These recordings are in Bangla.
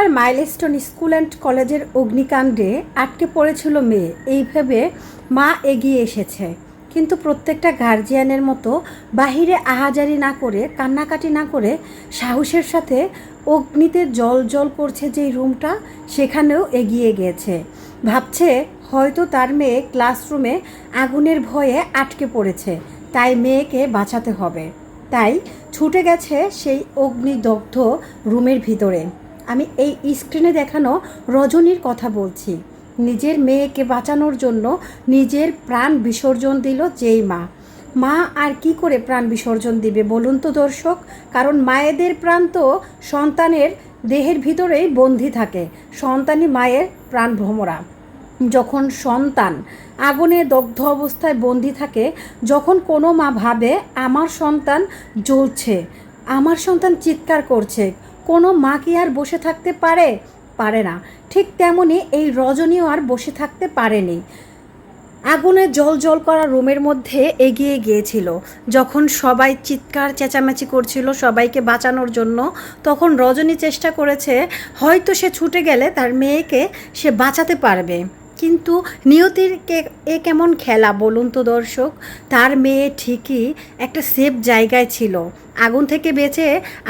বগুড়ার মাইলস্টোন স্কুল অ্যান্ড কলেজের অগ্নিকাণ্ডে আটকে পড়েছিল মেয়ে, এই ভেবে মা এগিয়ে এসেছে। কিন্তু প্রত্যেকটা গার্জিয়ানের মতো বাহিরে আহাজারি না করে, কান্নাকাটি না করে সাহসের সাথে অগ্নিতে জল জল করছে যেই রুমটা, সেখানেও এগিয়ে গিয়েছে। ভাবছে হয়তো তার মেয়ে ক্লাসরুমে আগুনের ভয়ে আটকে পড়েছে, তাই মেয়েকে বাঁচাতে হবে। তাই ছুটে গেছে সেই অগ্নিদগ্ধ রুমের ভিতরে। আমি এই স্ক্রিনে দেখানো রজনীর কথা বলছি। নিজের মেয়েকে বাঁচানোর জন্য নিজের প্রাণ বিসর্জন দিল যেই মা আর কি করে প্রাণ বিসর্জন দিবে বলুন তো দর্শক? কারণ মায়েদের প্রাণ তো সন্তানের দেহের ভিতরেই বন্দি থাকে। সন্তানই মায়ের প্রাণ ভ্রমরা। যখন সন্তান আগুনে দগ্ধ অবস্থায় বন্দি থাকে, যখন কোনো মা ভাবে আমার সন্তান জ্বলছে, আমার সন্তান চিৎকার করছে, কোনো মা কি আর বসে থাকতে পারে না। ঠিক তেমনি এই রজনীও আর বসে থাকতে পারেনি। আগুনে জল জল করা রুমের মধ্যে এগিয়ে গিয়েছিল। যখন সবাই চিৎকার চেঁচামেচি করছিল সবাইকে বাঁচানোর জন্য, তখন রজনী চেষ্টা করেছে হয়তো সে ছুটে গেলে তার মেয়েকে সে বাঁচাতে পারবে। কিন্তু নিয়তির এ কেমন খেলা বলুন তো দর্শক? তার মেয়ে ঠিকই একটা সেফ জায়গায় ছিল, আগুন থেকে বেঁচে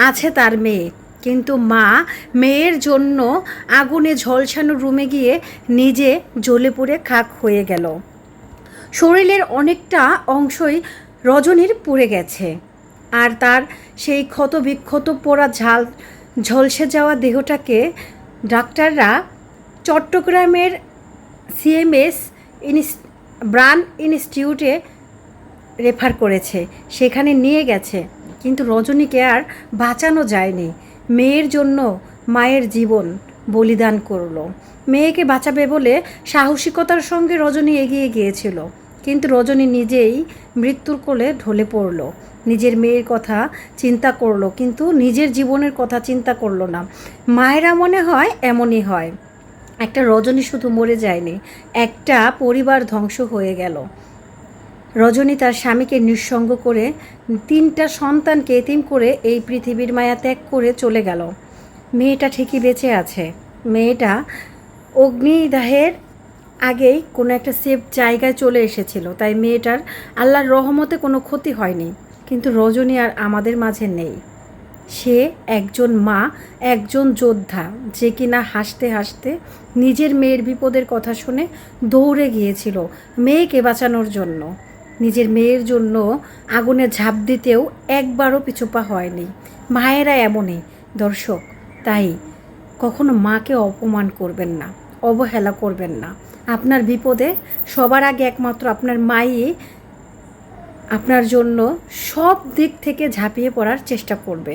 আছে তার মেয়ে, কিন্তু মা মেয়ের জন্য আগুনে ঝলসানো রুমে গিয়ে নিজে জ্বলে পুড়ে খাক হয়ে গেল। শরীরের অনেকটা অংশই রজনীর পুড়ে গেছে, আর তার সেই ক্ষত বিক্ষত পোড়া ঝলসে যাওয়া দেহটাকে ডাক্তাররা চট্টগ্রামের সিএমএস ব্রান ইনস্টিটিউটে রেফার করেছে, সেখানে নিয়ে গেছে। কিন্তু রজনীকে আর বাঁচানো যায়নি। মেয়ের জন্য মায়ের জীবন বলিদান করলো। মেয়েকে বাঁচাবে বলে সাহসিকতার সঙ্গে রজনী এগিয়ে গিয়েছিল, কিন্তু রজনী নিজেই মৃত্যুর কোলে ঢলে পড়ল। নিজের মেয়ের কথা চিন্তা করলো, কিন্তু নিজের জীবনের কথা চিন্তা করলো না। মায়েরা মনে হয় এমনই হয়। একটা রজনী শুধু মরে যায়নি, একটা পরিবার ধ্বংস হয়ে গেল। রজনী তার স্বামীকে নিঃসঙ্গ করে, 3টা সন্তানকে এতিম করে এই পৃথিবীর মায়া ত্যাগ করে চলে গেল। মেয়েটা ঠিকই বেঁচে আছে। মেয়েটা অগ্নিদাহের আগেই কোনো একটা সেফ জায়গায় চলে এসেছিল, তাই মেয়েটার আল্লাহর রহমতে কোনো ক্ষতি হয়নি। কিন্তু রজনী আর আমাদের মাঝে নেই। সে একজন মা, একজন যোদ্ধা, যে কিনা হাসতে হাসতে নিজের মেয়ের বিপদের কথা শুনে দৌড়ে গিয়েছিল মেয়েকে বাঁচানোর জন্য। নিজের মেয়ের জন্য আগুনে ঝাঁপ দিতেও একবারও পিছুপা হয়নি। মায়েরা এমনই দর্শক। তাই কখনো মাকে অপমান করবেন না, অবহেলা করবেন না। আপনার বিপদে সবার আগে একমাত্র আপনার মাই আপনার জন্য সব দিক থেকে ঝাঁপিয়ে পড়ার চেষ্টা করবে।